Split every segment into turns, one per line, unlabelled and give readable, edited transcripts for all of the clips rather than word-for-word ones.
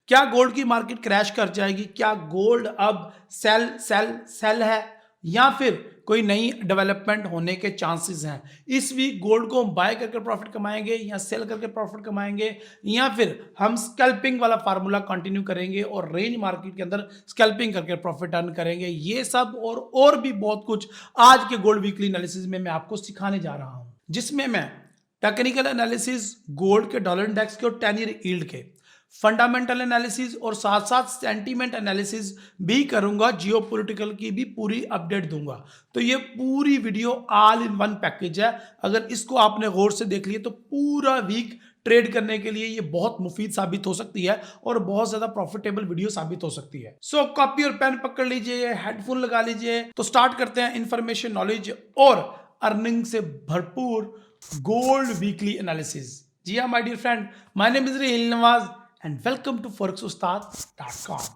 क्या गोल्ड की market crash कर जाएगी? क्या गोल्ड अब सेल सेल सेल है या फिर कोई नई डेवलपमेंट होने के चांसेस हैं? इस वीक गोल्ड को हम बाय करके प्रॉफिट कमाएंगे या सेल करके प्रॉफिट कमाएंगे, या फिर हम स्कैल्पिंग वाला फार्मूला कंटिन्यू करेंगे और रेंज मार्केट के अंदर स्कैल्पिंग करके प्रॉफिट अर्न करेंगे? ये सब और भी बहुत कुछ आज के गोल्ड वीकली एनालिसिस में मैं आपको सिखाने जा रहा हूं, जिसमें मैं टेक्निकल एनालिसिस गोल्ड के, डॉलर इंडेक्स के और 10 ईयर यील्ड के, फंडामेंटल एनालिसिस और साथ साथ सेंटीमेंट एनालिसिस भी करूंगा, जियोपॉलिटिकल की भी पूरी अपडेट दूंगा। तो ये पूरी video all in one package है। अगर इसको आपने गौर से देख लिया तो पूरा वीक ट्रेड करने के लिए ये बहुत मुफीद साबित हो सकती है और बहुत ज्यादा प्रॉफिटेबल वीडियो साबित हो सकती है। सो कॉपी और पेन पकड़ लीजिए, हेडफोन लगा लीजिए, तो स्टार्ट करते हैं इंफॉर्मेशन, नॉलेज और अर्निंग से भरपूर गोल्ड वीकली एनालिसिस। जी हाँ my dear friend, my name is Rahil Nawaz and welcome to forexustad.com।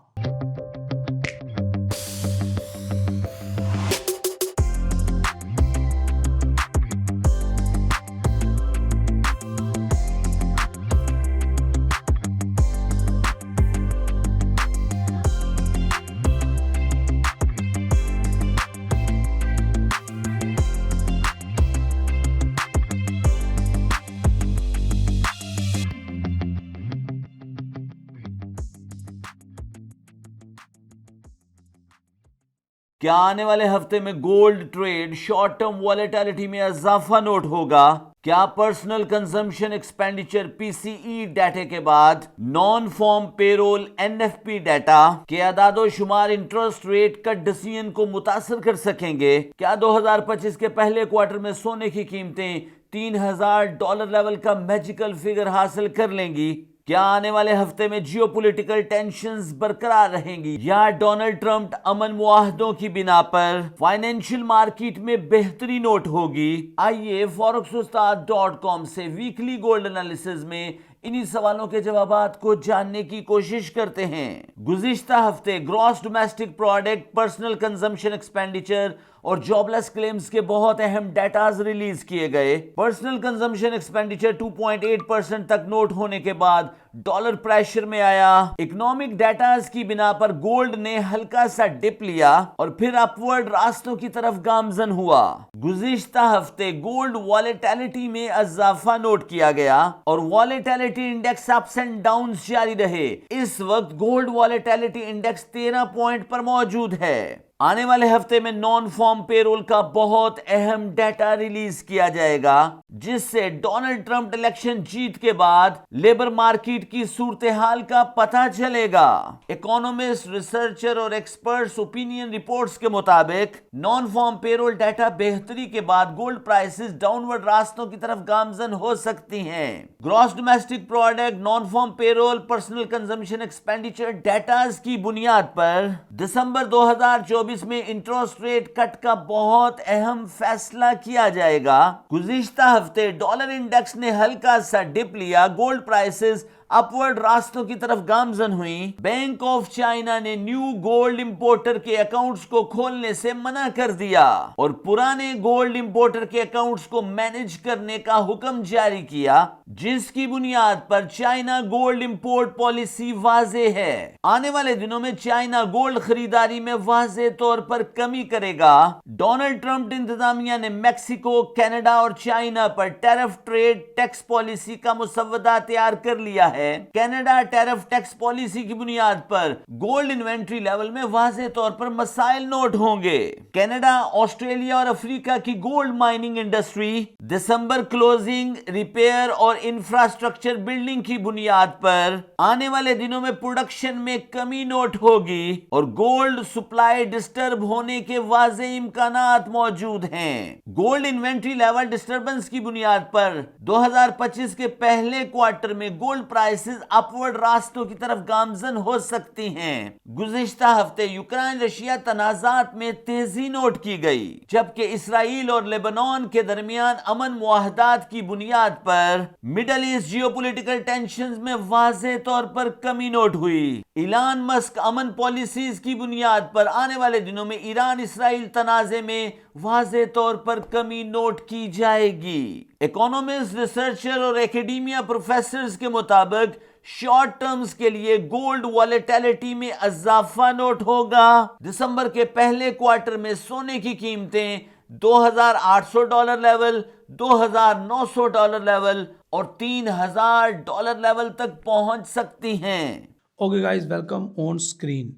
क्या आने वाले हफ्ते में gold trade short term volatility में इजाफा नोट होगा? क्या personal consumption expenditure PCE data के बाद non farm payroll NFP data के अदादो शुमार इंटरेस्ट रेट कट डिसीजन को मुतासर कर सकेंगे? क्या 2025 के पहले क्वार्टर में सोने की कीमतें $3000 लेवल का मैजिकल फिगर हासिल कर लेंगी? क्या आने वाले हफ्ते में जियोपॉलिटिकल टेंशंस बरकरार रहेंगी या डोनाल्ड ट्रंप अमन मुआहदों की बिना पर फाइनेंशियल मार्केट में बेहतरी नोट होगी? आइए forexustad.com से वीकली गोल्ड एनालिसिस में इन्हीं सवालों के जवाबात को जानने की कोशिश करते हैं। गुज़िश्ता हफ्ते gross domestic product, personal consumption expenditure और जॉबलेस क्लेम्स के बहुत अहम डाटाज रिलीज किए गए। पर्सनल कंजम्पशन एक्सपेंडिचर 2.8% तक नोट होने के बाद डॉलर प्रेशर में आया। इकोनॉमिक डाटाज की बिना पर गोल्ड ने हल्का सा डिप लिया और फिर अपवर्ड रास्तों की तरफ गामजन हुआ। गुज़िश्ता हफ्ते गोल्ड वॉलेटिलिटी में इजाफा नोट किया गया और volatility index ups and downs जारी रहे। इस वक्त गोल्ड वॉलेटिलिटी इंडेक्स 13 पॉइंट पर मौजूद है। आने वाले हफ्ते में नॉन फॉर्म पेरोल का बहुत अहम डाटा रिलीज किया जाएगा, जिससे डोनाल्ड ट्रंप इलेक्शन जीत के बाद लेबर मार्केट की सूरत हाल का पता चलेगा। इकोनॉमिस्ट, रिसर्चर और एक्सपर्ट्स ओपिनियन रिपोर्ट्स के मुताबिक नॉन फॉर्म पेरोल डाटा बेहतरी के बाद गोल्ड प्राइसेस डाउनवर्ड रास्तों की तरफ गामजन हो सकती हैं। Gross domestic product, non farm payroll, personal consumption expenditure datas की बुनियाद पर दिसंबर 2024 में इंटरेस्ट रेट कट का बहुत अहम फैसला किया जाएगा। गुज़िश्ता हफ्ते डॉलर इंडेक्स ने हल्का सा डिप लिया, गोल्ड प्राइसेस अपवर्ड रास्तों की तरफ गामजन हुई। बैंक ऑफ चाइना ने न्यू गोल्ड इंपोर्टर के अकाउंट्स को खोलने से मना कर दिया और पुराने गोल्ड इंपोर्टर के अकाउंट्स को मैनेज करने का हुक्म जारी किया, जिसकी बुनियाद पर चाइना गोल्ड इंपोर्ट पॉलिसी वाजे है। आने वाले दिनों में चाइना गोल्ड खरीदारी में वाजे तौर पर कमी करेगा। डोनाल्ड ट्रंप इंतजामिया ने मेक्सिको, कनाडा और चाइना पर टैरिफ ट्रेड टैक्स पॉलिसी का मुसव्वदा तैयार कर लिया है। कनाडा टैरिफ टैक्स पॉलिसी की बुनियाद पर गोल्ड इन्वेंट्री लेवल में वाज़ेह तौर पर मसाइल नोट होंगे। कनाडा, ऑस्ट्रेलिया और अफ्रीका की गोल्ड माइनिंग इंडस्ट्री दिसंबर क्लोजिंग, रिपेयर और इंफ्रास्ट्रक्चर बिल्डिंग की बुनियाद पर आने वाले दिनों में प्रोडक्शन में कमी नोट होगी और गोल्ड सप्लाई डिस्टर्ब होने के वाज़ेह इम्कानात मौजूद हैं। गोल्ड इन्वेंट्री लेवल डिस्टर्बेंस की बुनियाद पर 2025 के पहले क्वार्टर में गोल्ड प्राइसेस अपवर्ड रास्तों की तरफ गामजन हो सकती हैं। गुज़िश्ता हफ्ते यूक्रेन रशिया तनाज़ात में तेजी नोट की गई, जबकि इसराइल और लेबनान के दरमियान अमन मुआहदात की बुनियाद पर मिडल ईस्ट जियोपॉलिटिकल टेंशंस में वाज़ेह तौर पर कमी नोट हुई। इलान मस्क अमन पॉलिसीज की बुनियाद पर आने वाले दिनों में ईरान इसराइल तनाज़े में वाज़ेह तौर पर कमी नोट की जाएगी। इकोनॉमिस्ट, रिसर्चर और एकेडेमिया प्रोफेसर्स के मुताबिक शॉर्ट टर्म्स के लिए गोल्ड वॉलेटिलिटी में इजाफा नोट होगा। दिसंबर के पहले क्वार्टर में सोने की कीमतें $2,800 लेवल, $2,900 लेवल और $3,000 लेवल तक पहुंच सकती हैं।
Okay guys, welcome on screen.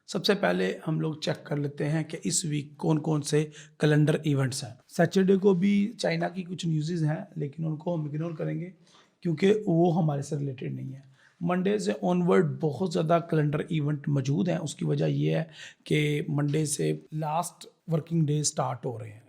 सबसे पहले हम लोग चेक कर लेते हैं कि इस वीक कौन कौन से कैलेंडर इवेंट्स हैं। सैटरडे को भी चाइना की कुछ न्यूज़ हैं, लेकिन उनको हम इग्नोर करेंगे क्योंकि वो हमारे से रिलेटेड नहीं है। मंडे से ऑनवर्ड बहुत ज़्यादा कैलेंडर इवेंट मौजूद हैं। उसकी वजह ये है कि मंडे से लास्ट वर्किंग डे स्टार्ट हो रहे हैं।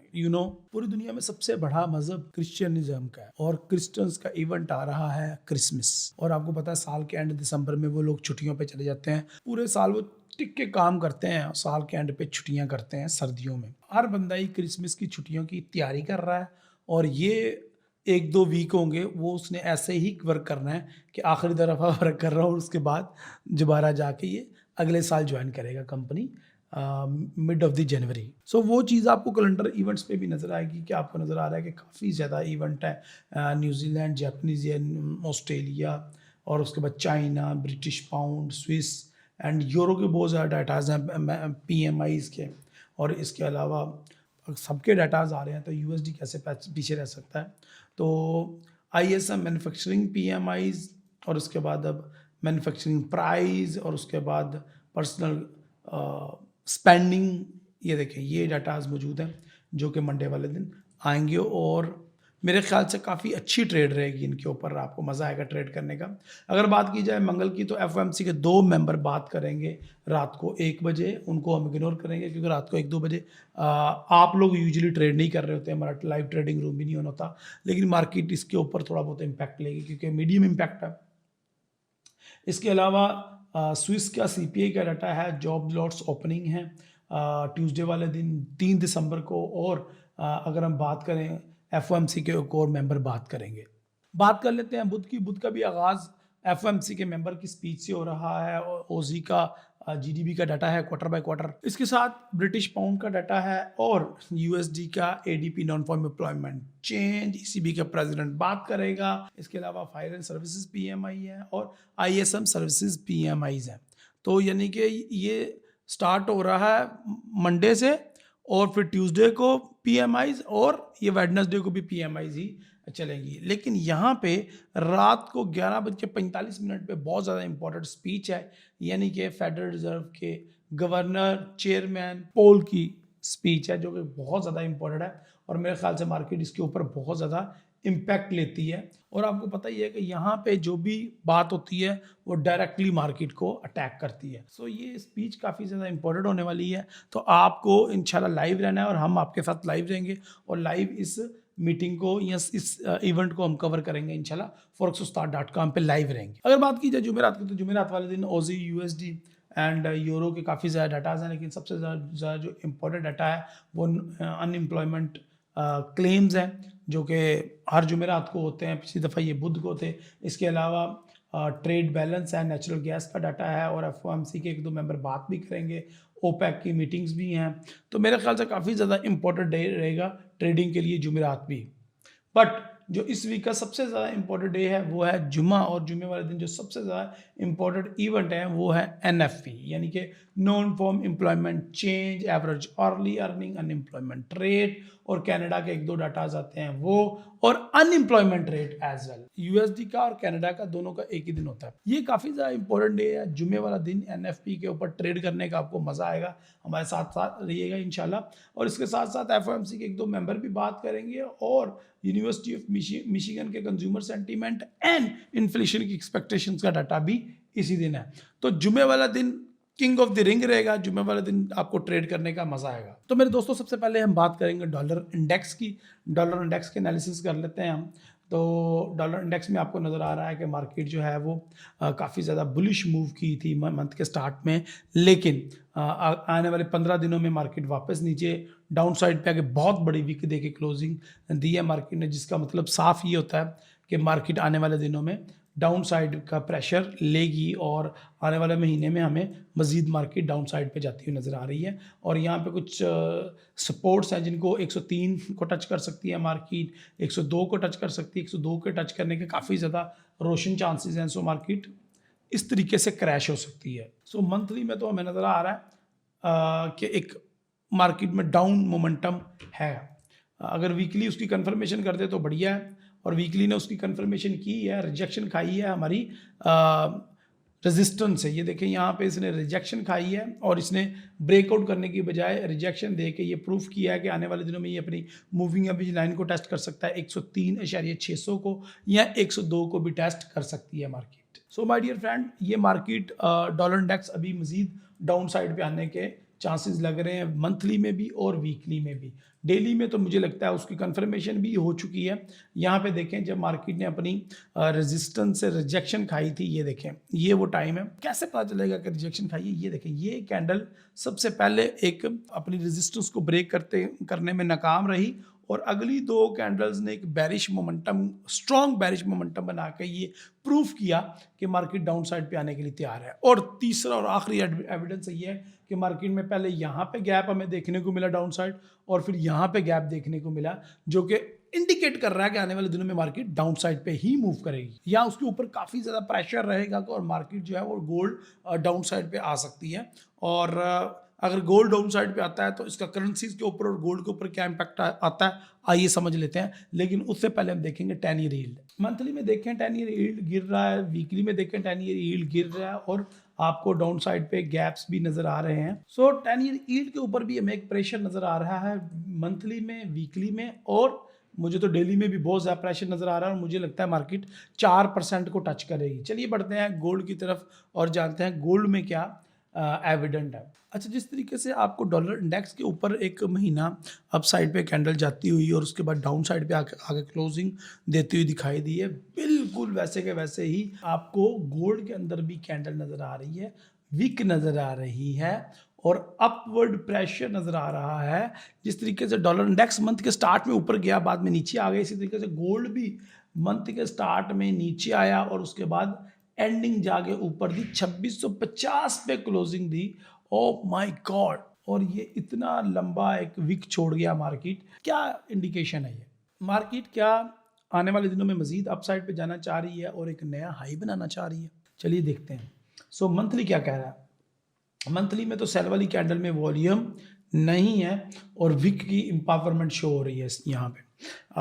पूरी दुनिया में सबसे बड़ा मजहब क्रिश्चियनिज्म का है और क्रिश्चियंस का इवेंट आ रहा है क्रिसमस। और आपको पता है साल के एंड दिसंबर में वो लोग छुट्टियों पे चले जाते हैं। पूरे साल वो टिक के काम करते हैं, साल के एंड पे छुट्टियां करते हैं सर्दियों में। हर बंदा ही क्रिसमस की छुट्टियों की तैयारी कर रहा है और ये 1-2 वीक होंगे वो उसने ऐसे ही वर्क करना है कि आखिरी दफ़ा वर्क कर रहा हूँ, उसके बाद दोबारा जाके ये अगले साल ज्वाइन करेगा company mid of the January. So वो चीज़ आपको कैलेंडर इवेंट्स पे भी नज़र आएगी कि आपको नज़र आ रहा है कि काफ़ी ज़्यादा इवेंट है। न्यूजीलैंड, जापानीज, ऑस्ट्रेलिया और उसके बाद China, British pound, Swiss and euro के बहुत ज़्यादा डाटाज हैं PMIs के। और इसके अलावा सबके डाटाज आ रहे हैं तो USD कैसे पीछे रह सकता है। तो ISM मैन्युफैक्चरिंग PMIs और उसके बाद अब मैन्युफैक्चरिंग प्राइस और उसके बाद पर्सनल स्पेंडिंग, ये देखें ये डाटाज मौजूद हैं जो कि मंडे वाले दिन आएंगे और मेरे ख्याल से काफ़ी अच्छी ट्रेड रहेगी इनके ऊपर। आपको मज़ा आएगा ट्रेड करने का। अगर बात की जाए मंगल की तो FOMC के 2 मेंबर बात करेंगे रात को 1 बजे। उनको हम इग्नोर करेंगे क्योंकि रात को 1-2 बजे आप लोग यूजुअली ट्रेड नहीं कर रहे होते, हमारा लाइव ट्रेडिंग रूम भी नहीं ऑन होता, लेकिन मार्केट इसके ऊपर थोड़ा बहुत इम्पैक्ट लेगी क्योंकि मीडियम इम्पैक्ट है। इसके अलावा स्विस का CPI का डाटा है, जॉब लॉट्स ओपनिंग है ट्यूसडे वाले दिन 3 दिसंबर को। और अगर हम बात करें FOMC के एक और मेंबर बात करेंगे। बात कर लेते हैं बुध की। बुध का भी आगाज़ FOMC के मेंबर की स्पीच से हो रहा है और OZ का GDP का डाटा है क्वार्टर बाय क्वार्टर। इसके साथ ब्रिटिश पाउंड का डाटा है और USD का ADP non farm employment change, ECB का प्रेसिडेंट बात करेगा। इसके अलावा फायर एंड सर्विसेज PMI है और ISM सर्विसेज PMIs हैं। तो यानी कि ये स्टार्ट हो रहा है मंडे से और फिर ट्यूसडे को PMIs और ये वेडनेसडे को भी PMIs ही चलेंगी। लेकिन यहाँ पे रात को 11:45 पे बहुत ज़्यादा इंपॉर्टेंट स्पीच है, यानी कि फेडरल रिजर्व के गवर्नर चेयरमैन पोल की स्पीच है जो कि बहुत ज़्यादा इंपॉर्टेंट है और मेरे ख्याल से मार्केट इसके ऊपर बहुत ज़्यादा इम्पैक्ट लेती है। और आपको पता ही है कि यहाँ पे जो भी बात होती है वो डायरेक्टली मार्केट को अटैक करती है। सो ये स्पीच काफ़ी ज़्यादा इंपॉर्टेंट होने वाली है, तो आपको इंशाल्लाह लाइव रहना है और हम आपके साथ लाइव रहेंगे और लाइव इस मीटिंग को या इस इवेंट को हम कवर करेंगे इंशाल्लाह forex-start.com पे लाइव रहेंगे। अगर बात की जाए जुमेरात की तो जुमेरात वाले दिन OZ, USD एंड यूरो के काफ़ी ज़्यादा डाटाज हैं, लेकिन सबसे ज़्यादा जो इम्पोर्टेंट डाटा है वो अनएम्प्लॉयमेंट क्लेम्स हैं जो कि हर जुमेरात को होते हैं। पिछली दफ़ा ये बुध को थे। इसके अलावा ट्रेड बैलेंस है, नेचुरल गैस का डाटा है और FOMC के 1-2 मेंबर बात भी करेंगे। OPEC की मीटिंग्स भी हैं, तो मेरे ख्याल से काफ़ी ज़्यादा इंपॉर्टेंट डे रहेगा ट्रेडिंग के लिए जुमेरात भी। बट जो इस वीक का सबसे ज़्यादा इंपॉर्टेंट डे है वो है जुमा, और जुमे वाले दिन जो सबसे ज़्यादा इंपॉर्टेंट इवेंट है वो है NFP यानी कि non farm employment change, average hourly earning, unemployment rate और कनाडा के 1-2 डाटाज आते हैं वो, और unemployment rate as well. USD का और कनाडा का दोनों का एक ही दिन होता है। ये काफ़ी ज़्यादा इंपॉर्टेंट डे है जुमे वाला दिन। NFP के ऊपर ट्रेड करने का आपको मज़ा आएगा, हमारे साथ साथ रहिएगा इंशाल्लाह। और इसके साथ साथ FOMC के 1-2 मेंबर भी बात करेंगे और यूनिवर्सिटी ऑफ मिशिगन के कंज्यूमर सेंटीमेंट एंड इन्फ्लेशन की एक्सपेक्टेशंस का डाटा भी इसी दिन है। तो जुमे वाला दिन किंग ऑफ द रिंग रहेगा। जुमे वाले दिन आपको ट्रेड करने का मजा आएगा। तो मेरे दोस्तों सबसे पहले हम बात करेंगे डॉलर इंडेक्स की। डॉलर इंडेक्स के एनालिसिस कर लेते हैं हम। तो डॉलर इंडेक्स में आपको नज़र आ रहा है कि मार्केट जो है वो काफ़ी ज़्यादा बुलिश मूव की थी मंथ के स्टार्ट में, लेकिन आने वाले 15 दिनों में मार्केट वापस नीचे डाउन साइड पे आके बहुत बड़ी वीक दे के क्लोजिंग दी है मार्केट ने, जिसका मतलब साफ ये होता है कि मार्केट आने वाले दिनों में डाउन साइड का प्रेशर लेगी और आने वाले महीने में हमें मज़ीद मार्केट डाउन साइड पे जाती हुई नज़र आ रही है। और यहाँ पे कुछ सपोर्ट्स हैं जिनको 103 को टच कर सकती है मार्केट, 102 को टच कर सकती है। 102 के टच करने के काफ़ी ज़्यादा रोशन चांसेस हैं। सो मार्केट इस तरीके से क्रैश हो सकती है। सो मंथली में तो हमें नज़र आ रहा है कि एक मार्केट में डाउन मोमेंटम है। अगर वीकली उसकी कंफर्मेशन कर दे तो बढ़िया है, और वीकली ने उसकी कंफर्मेशन की है, रिजेक्शन खाई है हमारी रेजिस्टेंस है। ये देखें यहाँ पे इसने रिजेक्शन खाई है और इसने ब्रेकआउट करने की बजाय रिजेक्शन दे के ये प्रूफ किया है कि आने वाले दिनों में ये अपनी मूविंग एवरेज लाइन को टेस्ट कर सकता है, 103.600 को या 102 को भी टेस्ट कर सकती है market. So my dear friend, ये मार्केट डॉलर इंडेक्स अभी मजीद डाउन साइड पे आने के चांसेस लग रहे हैं, मंथली में भी और वीकली में भी। डेली में तो मुझे लगता है उसकी कंफर्मेशन भी हो चुकी है। यहाँ पे देखें जब मार्केट ने अपनी रेजिस्टेंस से रिजेक्शन खाई थी, ये देखें ये वो टाइम है। कैसे पता चलेगा कि रिजेक्शन खाई है? ये देखें ये कैंडल सबसे पहले एक अपनी रेजिस्टेंस को ब्रेक करने में नाकाम रही, और अगली दो कैंडल्स ने एक बैरिश मोमेंटम, स्ट्रॉन्ग बैरिश मोमेंटम बना के ये प्रूफ किया कि मार्केट डाउन साइड पे आने के लिए तैयार है। और तीसरा और आखिरी एविडेंस ये है कि मार्केट में पहले यहाँ पे गैप हमें देखने को मिला डाउन साइड, और फिर यहाँ पे गैप देखने को मिला, जो कि इंडिकेट कर रहा है कि आने वाले दिनों में मार्केट डाउन साइड पे ही मूव करेगी, या उसके ऊपर काफ़ी ज़्यादा प्रेशर रहेगा और मार्केट जो है वो गोल्ड डाउन साइड पे आ सकती है। और अगर गोल्ड डाउन साइड पे आता है तो इसका करेंसीज के ऊपर और गोल्ड के ऊपर क्या इम्पैक्ट आता है, आइए समझ लेते हैं। लेकिन उससे पहले हम देखेंगे 10 ईयर यील्ड। मंथली में देखें 10 ईयर यील्ड गिर रहा है, वीकली में देखें 10 ईयर यील्ड गिर रहा है, और आपको डाउन साइड पे गैप्स भी नजर आ रहे हैं। सो 10 ईयर यील्ड के ऊपर भी हमें एक प्रेशर नजर आ रहा है मंथली में, वीकली में, और मुझे तो डेली में भी बहुत ज़्यादा प्रेशर नज़र आ रहा है, और मुझे लगता है मार्केट 4% को टच करेगी। चलिए बढ़ते हैं गोल्ड की तरफ और जानते हैं गोल्ड में क्या एविडेंट है। अच्छा, जिस तरीके से आपको डॉलर इंडेक्स के ऊपर एक महीना अप साइड पे कैंडल जाती हुई और उसके बाद डाउन साइड पे आगे क्लोजिंग देती हुई दिखाई दी है, बिल्कुल वैसे के वैसे ही आपको गोल्ड के अंदर भी कैंडल नज़र आ रही है, वीक नज़र आ रही है, और अपवर्ड प्रेशर नज़र आ रहा है। जिस तरीके से डॉलर इंडेक्स मंथ के स्टार्ट में ऊपर गया, बाद में नीचे आ गया, इसी तरीके से गोल्ड भी मंथ के स्टार्ट में नीचे आया और उसके बाद एंडिंग जाके ऊपर दी, 2650 पे closing the. Oh my God! और ये इतना लंबा एक वीक छोड़ गया मार्केट। क्या इंडिकेशन है ये? मार्केट क्या आने वाले दिनों में मजीद अपसाइड पे जाना चाह रही है और एक नया हाई बनाना चाह रही है? चलिए देखते हैं। सो मंथली क्या कह रहा है? मंथली में तो सेल वाली कैंडल में वॉल्यूम नहीं है और वीक की एम्पावरमेंट शो हो रही है यहाँ पे।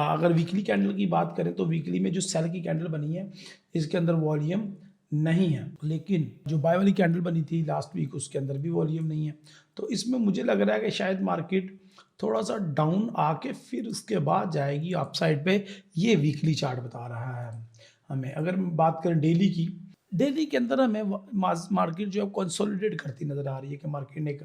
अगर वीकली कैंडल की बात करें तो वीकली में जो सेल की कैंडल बनी है इसके अंदर वॉल्यूम नहीं है, लेकिन जो बाय वाली कैंडल बनी थी लास्ट वीक उसके अंदर भी वॉल्यूम नहीं है। तो इसमें मुझे लग रहा है कि शायद मार्केट थोड़ा सा डाउन आके फिर उसके बाद जाएगी अपसाइड पे, ये वीकली चार्ट बता रहा है हमें। अगर बात करें डेली की, डेली के अंदर हमें मार्केट जो है कंसोलिडेट करती नज़र आ रही है कि मार्केट ने एक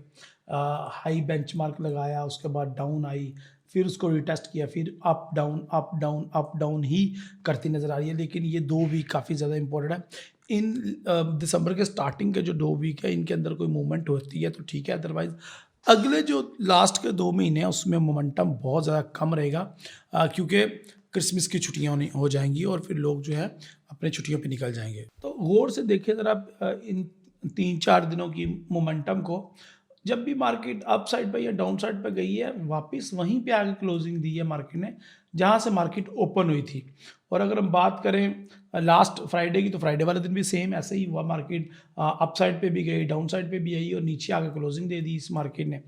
हाई बेंचमार्क लगाया, उसके बाद डाउन आई, फिर उसको रिटेस्ट किया, फिर up down up down up down ही करती नज़र आ रही है। लेकिन ये 2 वीक काफ़ी ज़्यादा इंपॉर्टेंट है। इन दिसंबर के स्टार्टिंग के जो 2 वीक है इनके अंदर कोई मूवमेंट होती है तो ठीक है, अदरवाइज अगले जो लास्ट के 2 महीने हैं उसमें मोमेंटम बहुत ज़्यादा कम रहेगा, क्योंकि क्रिसमस की छुट्टियाँ हो जाएंगी और फिर लोग जो है अपने छुट्टियों पे निकल जाएंगे। तो गौर से देखिए ज़रा इन 3-4 दिनों की मोमेंटम को। जब भी मार्केट अप साइड पर या डाउन साइड पर गई है, वापस वहीं पे आगे क्लोजिंग दी है मार्केट ने जहाँ से मार्केट ओपन हुई थी। और अगर हम बात करें लास्ट फ्राइडे की, तो फ्राइडे वाले दिन भी सेम ऐसे ही हुआ, मार्केट अप साइड पे भी गई, डाउन साइड पे भी आई और नीचे आगे क्लोजिंग दे दी इस मार्केट ने।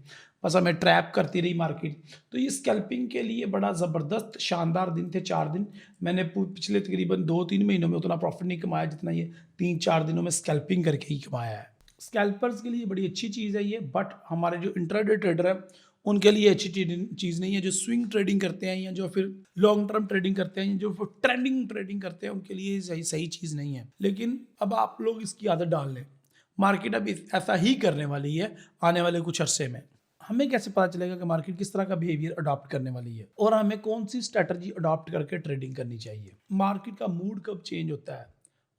बस हमें ट्रैप करती रही मार्केट। तो ये स्कैल्पिंग के लिए बड़ा ज़बरदस्त शानदार दिन थे 4 दिन। मैंने पिछले तकरीबन 2-3 महीनों में उतना प्रॉफिट नहीं कमाया जितना ये 3-4 दिनों में स्कैल्पिंग करके ही कमाया है। स्कैल्पर्स के लिए बड़ी अच्छी चीज़ है ये, बट हमारे जो इंट्राडे ट्रेडर है उनके लिए अच्छी चीज़ नहीं है। जो स्विंग ट्रेडिंग करते हैं या जो फिर लॉन्ग टर्म ट्रेडिंग करते हैं, जो ट्रेंडिंग ट्रेडिंग करते हैं, उनके लिए सही चीज़ नहीं है। लेकिन अब आप लोग इसकी आदत डाल लें, मार्केट अब ऐसा ही करने वाली है आने वाले कुछ अरसे में। हमें कैसे पता चलेगा कि मार्केट किस तरह का बिहेवियर अडॉप्ट करने वाली है और हमें कौन सी स्ट्रेटजी अडॉप्ट करके ट्रेडिंग करनी चाहिए? मार्केट का मूड कब चेंज होता है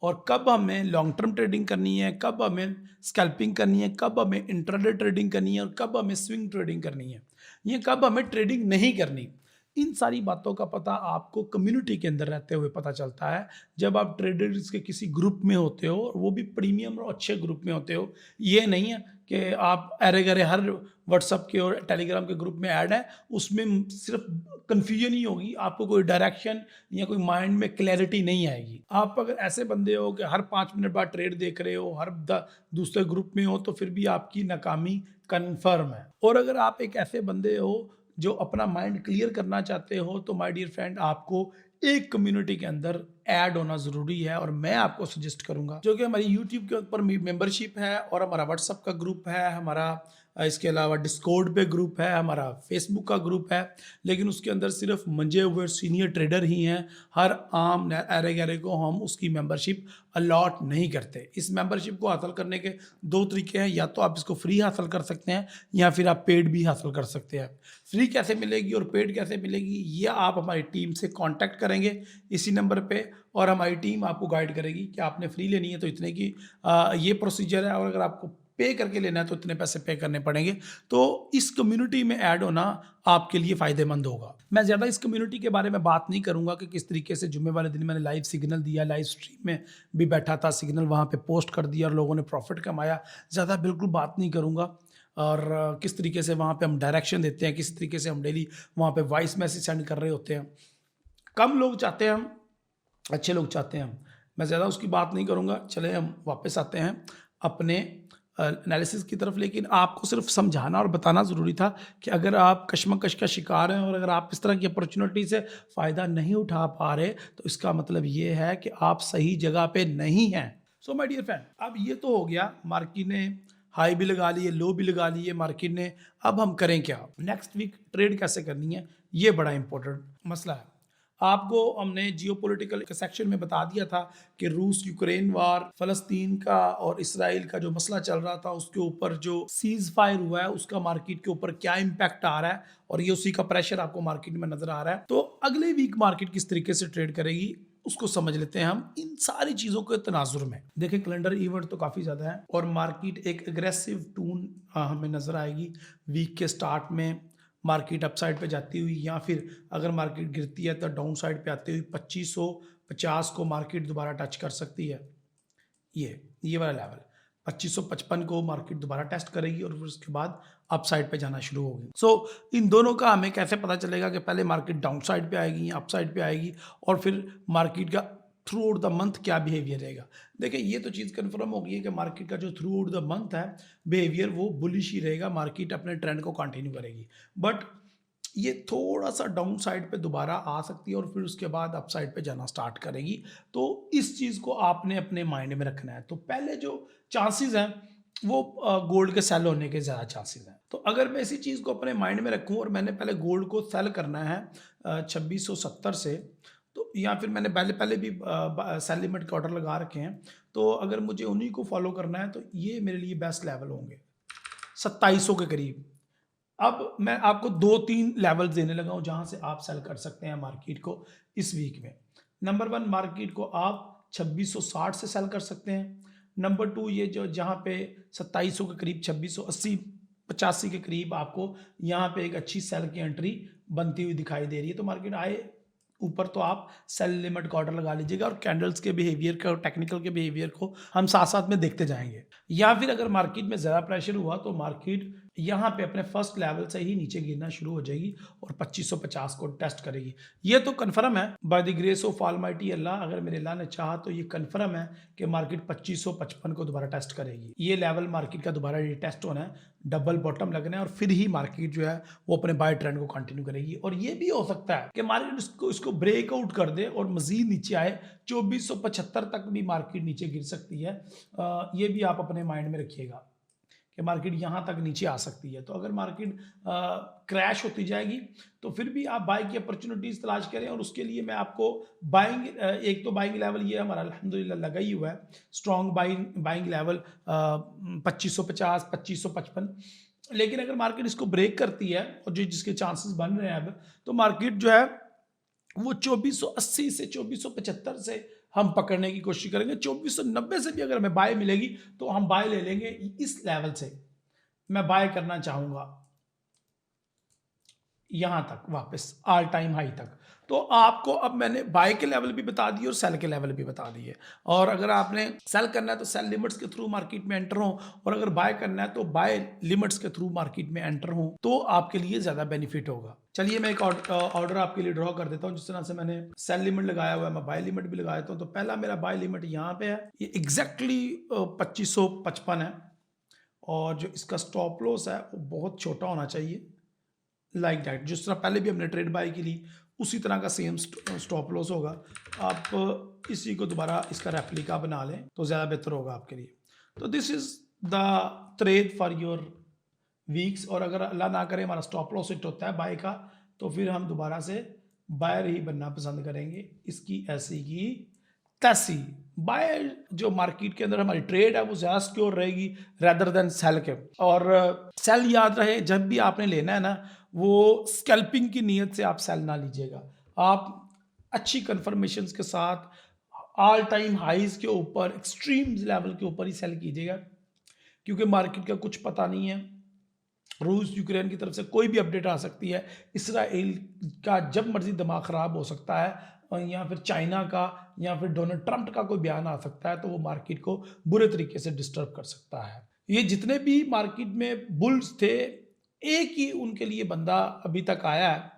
और कब हमें लॉन्ग टर्म ट्रेडिंग करनी है, कब हमें स्कैल्पिंग करनी है, कब हमें इंट्राडे ट्रेडिंग करनी है और कब हमें स्विंग ट्रेडिंग करनी है, ये कब हमें ट्रेडिंग नहीं करनी। इन सारी बातों का पता आपको कम्युनिटी के अंदर रहते हुए पता चलता है जब आप ट्रेडर्स के किसी ग्रुप में होते हो, और वो भी प्रीमियम और अच्छे ग्रुप में होते हो। ये नहीं है कि आप अरे गरे हर व्हाट्सअप के और टेलीग्राम के ग्रुप में ऐड है, उसमें सिर्फ कन्फ्यूजन ही होगी, आपको कोई डायरेक्शन या कोई माइंड में क्लैरिटी नहीं आएगी। आप अगर ऐसे बंदे हो कि हर 5 मिनट बाद ट्रेड देख रहे हो, हर दूसरे ग्रुप में हो, तो फिर भी आपकी नाकामी कन्फर्म है। और अगर आप एक ऐसे बंदे हो जो अपना माइंड क्लियर करना चाहते हो, तो माय डियर फ्रेंड, आपको एक कम्युनिटी के अंदर ऐड होना ज़रूरी है। और मैं आपको सजेस्ट करूंगा, जो कि हमारी यूट्यूब के ऊपर मेंबरशिप है और हमारा व्हाट्सअप का ग्रुप है, हमारा इसके अलावा डिस्कॉर्ड पे ग्रुप है, हमारा फेसबुक का ग्रुप है, लेकिन उसके अंदर सिर्फ मंजे हुए सीनियर ट्रेडर ही हैं। हर आम अरे गहरे को हम उसकी मेंबरशिप अलॉट नहीं करते। इस मेंबरशिप को हासिल करने के 2 तरीके हैं, या तो आप इसको फ्री हासिल कर सकते हैं या फिर आप पेड भी हासिल कर सकते हैं। फ्री कैसे मिलेगी और पेड कैसे मिलेगी, ये आप हमारी टीम से कांटेक्ट करेंगे इसी नंबर पे, और हमारी टीम आपको गाइड करेगी कि आपने फ्री लेनी है तो इतने की ये प्रोसीजर है, और अगर आपको पे करके लेना है तो इतने पैसे पे करने पड़ेंगे। तो इस कम्युनिटी में ऐड होना आपके लिए फ़ायदेमंद होगा। मैं ज़्यादा इस कम्युनिटी के बारे में बात नहीं करूंगा कि किस तरीके से जुम्मे वाले दिन मैंने लाइव सिग्नल दिया, लाइव स्ट्रीम में भी बैठा था, सिग्नल वहाँ पे पोस्ट कर दिया और लोगों ने प्रॉफिट कमाया। ज़्यादा बिल्कुल बात नहीं करूँगा। और किस तरीके से वहाँ पे हम डायरेक्शन देते हैं, किस तरीके से हम डेली वहाँ पे वॉइस मैसेज सेंड कर रहे होते हैं। कम लोग चाहते हैं हम, अच्छे लोग चाहते हैं हम। मैं ज़्यादा उसकी बात नहीं करूँगा। चले हम वापस आते हैं अपने एनालिसिस की तरफ। लेकिन आपको सिर्फ समझाना और बताना ज़रूरी था कि अगर आप कशमकश का शिकार हैं और अगर आप इस तरह की अपॉर्चुनिटी से फ़ायदा नहीं उठा पा रहे, तो इसका मतलब ये है कि आप सही जगह पे नहीं हैं। सो माय डियर फ्रेंड, अब ये तो हो गया, मार्केट ने हाई भी लगा लिए, लो भी लगा लिए मार्केट ने। अब हम करें क्या, नेक्स्ट वीक ट्रेड कैसे करनी है, ये बड़ा इंपॉर्टेंट मसला है। आपको हमने जियोपॉलिटिकल के सेक्शन में बता दिया था कि रूस यूक्रेन वार, फलस्तीन का और इसराइल का जो मसला चल रहा था, उसके ऊपर जो सीज फायर हुआ है उसका मार्केट के ऊपर क्या इम्पैक्ट आ रहा है, और ये उसी का प्रेशर आपको मार्केट में नजर आ रहा है। तो अगले वीक मार्केट किस तरीके से ट्रेड करेगी उसको समझ लेते हैं हम इन सारी चीजों के तनाजुर में। देखिए, कैलेंडर इवेंट तो काफी ज्यादा है और मार्केट एक एग्रेसिव टून हमें नजर आएगी वीक के स्टार्ट में। मार्केट अपसाइड पे जाती हुई, या फिर अगर मार्केट गिरती है तो डाउन साइड पे आती हुई 2550 को मार्केट दोबारा टच कर सकती है। ये वाला लेवल 2555 को मार्केट दोबारा टेस्ट करेगी और फिर उसके बाद अप साइड पे जाना शुरू होगी। सो इन दोनों का हमें कैसे पता चलेगा कि पहले मार्केट डाउन साइड पे आएगी या अप साइड पे आएगी, और फिर मार्केट का थ्रू आउट द मंथ क्या बिहेवियर रहेगा। देखिए, ये तो चीज़ कंफर्म हो गई है कि मार्केट का जो थ्रू आउट द मंथ है बिहेवियर वो बुलिश ही रहेगा, मार्केट अपने ट्रेंड को कंटिन्यू करेगी। बट ये थोड़ा सा डाउन साइड पे दोबारा आ सकती है और फिर उसके बाद अप साइड पे जाना स्टार्ट करेगी। तो इस चीज़ को आपने अपने माइंड में रखना है। तो पहले जो चांसेस हैं वो गोल्ड के सेल होने के ज़्यादा चांसेस हैं। तो अगर मैं इसी चीज़ को अपने माइंड में रखूं और मैंने पहले गोल्ड को सेल करना है 2670 से, तो या फिर मैंने पहले भी सेल लिमिट के ऑर्डर लगा रखे हैं, तो अगर मुझे उन्हीं को फॉलो करना है तो ये मेरे लिए बेस्ट लेवल होंगे 2700 के करीब। अब मैं आपको 2-3 लेवल देने लगा हूं जहां से आप सेल कर सकते हैं मार्केट को इस वीक में। नंबर 1, मार्केट को आप 2660 से सेल कर सकते हैं। नंबर 2, ये जो जहां पे 2700 के करीब 2680 85 के करीब आपको यहाँ पे एक अच्छी सेल की एंट्री बनती हुई दिखाई दे रही है। तो मार्केट आए ऊपर तो आप सेल लिमिट का ऑर्डर लगा लीजिएगा और कैंडल्स के बिहेवियर का और टेक्निकल के बिहेवियर को हम साथ साथ में देखते जाएंगे। या फिर अगर मार्केट में ज़्यादा प्रेशर हुआ तो मार्केट यहाँ पे अपने फर्स्ट लेवल से ही नीचे गिरना शुरू हो जाएगी और 2550 को टेस्ट करेगी। ये तो कन्फर्म है by the grace of almighty Allah. अगर मेरे अल्लाह ने चाहा तो ये कन्फर्म है कि मार्केट 2555 को दोबारा टेस्ट करेगी। ये लेवल मार्केट का दोबारा टेस्ट होना है, डबल बॉटम लगना है और फिर ही मार्केट जो है वो अपने बाय ट्रेंड को कंटिन्यू करेगी। और ये भी हो सकता है कि मार्केट इसको ब्रेकआउट कर दे और मजीद नीचे आए, 2475 तक भी मार्केट नीचे गिर सकती है। ये भी आप अपने माइंड में रखिएगा कि मार्केट यहाँ तक नीचे आ सकती है। तो अगर मार्केट क्रैश होती जाएगी तो फिर भी आप बाय की अपॉर्चुनिटीज तलाश करें। और उसके लिए मैं आपको बाइंग, एक तो बाइंग लेवल ये हमारा अल्हम्दुलिल्लाह लगा ही हुआ है, स्ट्रॉन्ग बाइंग लेवल 2550 2555। लेकिन अगर मार्केट इसको ब्रेक करती है और जो जिसके चांसेस बन रहे हैं अब, तो मार्केट जो है वो 2480 से 2475 से हम पकड़ने की कोशिश करेंगे। 2490 से भी अगर हमें बाय मिलेगी तो हम बाय ले लेंगे। इस लेवल से मैं बाय करना चाहूंगा यहां तक वापस ऑल टाइम हाई तक। तो आपको अब मैंने बाय के लेवल भी बता दिए और सेल के लेवल भी बता दिए। और अगर आपने सेल करना है तो सेल लिमिट्स के थ्रू मार्केट में एंटर हो, और अगर बाय करना है तो बाय लिमिट्स के थ्रू मार्केट में एंटर हो, तो आपके लिए ज़्यादा बेनिफिट होगा। चलिए मैं एक ऑर्डर आपके लिए ड्रॉ कर देता हूँ। जिस तरह से मैंने सेल लिमिट लगाया हुआ है, मैं बाय लिमिट भी लगा देता हूँ। तो पहला मेरा बाय लिमिट यहाँ पे है, ये एग्जैक्टली 2555 है, और जो इसका स्टॉप लॉस है वो बहुत छोटा होना चाहिए, लाइक दैट। जिस तरह पहले भी हमने ट्रेड बाय की ली, उसी तरह का सेम स्टॉप लॉस होगा। आप इसी को दोबारा इसका रेप्लिका बना लें तो ज़्यादा बेहतर होगा आपके लिए। तो this is the trade for your weeks. और अगर अल्लाह ना करे हमारा स्टॉप लॉस हिट होता है बाय का, तो फिर हम दोबारा से बायर ही बनना पसंद करेंगे, इसकी ऐसी की तैसी। बाय जो मार्केट के अंदर हमारी ट्रेड है वो ज़्यादा सिक्योर रहेगी रेदर देन सेल के। और सेल याद रहे, जब भी आपने लेना है ना, वो स्कैल्पिंग की नीयत से आप सेल ना लीजिएगा। आप अच्छी कन्फर्मेशन के साथ ऑल टाइम हाइज के ऊपर, एक्सट्रीम लेवल के ऊपर ही सेल कीजिएगा, क्योंकि मार्केट का कुछ पता नहीं है। रूस यूक्रेन की तरफ से कोई भी अपडेट आ सकती है, इसराइल का जब मर्जी दिमाग ख़राब हो सकता है, और या फिर चाइना का या फिर डोनाल्ड ट्रंप का कोई बयान आ सकता है, तो वो मार्केट को बुरे तरीके से डिस्टर्ब कर सकता है। ये जितने भी मार्केट में बुल्स थे, एक ही उनके लिए बंदा अभी तक आया है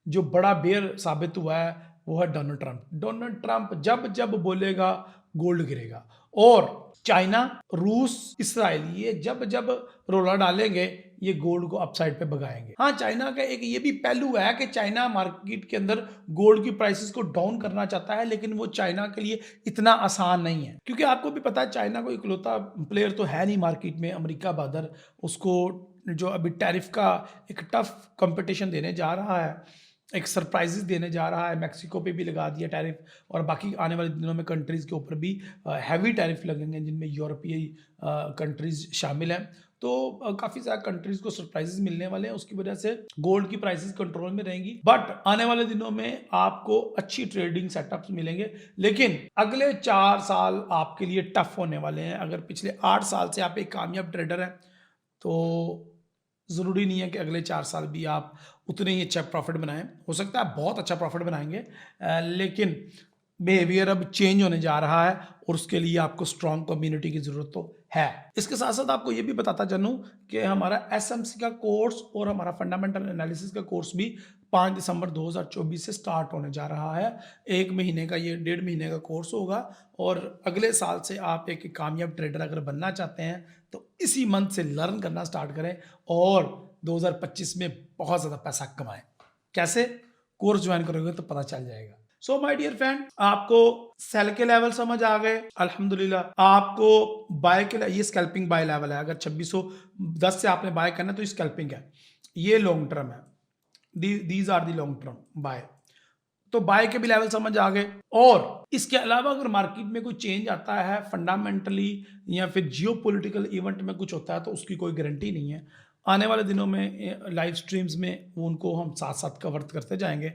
जो बड़ा बेयर साबित हुआ है, वो है डोनाल्ड ट्रंप। डोनाल्ड ट्रंप जब जब बोलेगा गोल्ड गिरेगा, और चाइना, रूस, इसराइल ये जब जब रोला डालेंगे, ये गोल्ड को अपसाइड पे भगाएंगे। हाँ, चाइना का एक ये भी पहलू है कि चाइना मार्केट के अंदर गोल्ड की प्राइसेस को डाउन करना चाहता है, लेकिन वो चाइना के लिए इतना आसान नहीं है, क्योंकि आपको भी पता है चाइना को इकलौता प्लेयर तो है नहीं मार्केट में, अमेरिका बदर उसको जो अभी टैरिफ का एक टफ कंपटीशन देने जा रहा है, एक सरप्राइजेस देने जा रहा है। मैक्सिको पे भी लगा दिया टैरिफ, और बाकी आने वाले दिनों में कंट्रीज़ के ऊपर भी हैवी टैरिफ लगेंगे, जिनमें यूरोपीय कंट्रीज़ शामिल हैं। तो काफ़ी ज़्यादा कंट्रीज़ को सरप्राइजेस मिलने वाले हैं, उसकी वजह से गोल्ड की प्राइसेस कंट्रोल में रहेंगी। बट आने वाले दिनों में आपको अच्छी ट्रेडिंग सेटअप्स मिलेंगे, लेकिन अगले 4 साल आपके लिए टफ होने वाले हैं। अगर पिछले 8 साल से आप एक कामयाब ट्रेडर हैं, तो ज़रूरी नहीं है कि अगले 4 साल भी आप उतने ही अच्छा प्रॉफिट बनाएं। हो सकता है बहुत अच्छा प्रॉफिट बनाएंगे, लेकिन बिहेवियर अब चेंज होने जा रहा है, और उसके लिए आपको स्ट्रॉन्ग कम्युनिटी की ज़रूरत तो है। इसके साथ साथ आपको ये भी बताता चलूँ कि हमारा एसएमसी का कोर्स और हमारा फंडामेंटल एनालिसिस का कोर्स भी 5 दिसंबर 2024 से स्टार्ट होने जा रहा है। 1 महीने का, ये 1.5 महीने का कोर्स होगा, और अगले साल से आप एक कामयाब ट्रेडर अगर बनना चाहते हैं तो इसी मंथ से लर्न करना स्टार्ट करें, और 2025 में बहुत ज़्यादा पैसा कमाएं। कैसे? कोर्स ज्वाइन करोगे तो पता चल जाएगा। सो माय डियर फ्रेंड, आपको सेल के लेवल समझ आ गए अल्हम्दुलिल्लाह। आपको बाय के, ये स्कैल्पिंग बाय लेवल है। अगर 2610 से आपने बाय करना है तो ये स्कैल्पिंग है, ये लॉन्ग टर्म है, these are the long term buy. तो बाय के भी लेवल समझ आ गए। और इसके अलावा अगर मार्केट में कोई चेंज आता है फंडामेंटली, या फिर जियोपॉलिटिकल इवेंट में कुछ होता है, तो उसकी कोई गारंटी नहीं है। आने वाले दिनों में लाइव स्ट्रीम्स में उनको हम साथ साथ कवर करते जाएंगे।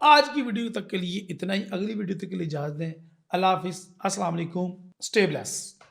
आज की वीडियो तक के लिए इतना ही। अगली वीडियो तक के लिए इजाज़त दें। अल्लाह हाफिज़, अस्सलाम वालेकुम, स्टे ब्लेस्ड।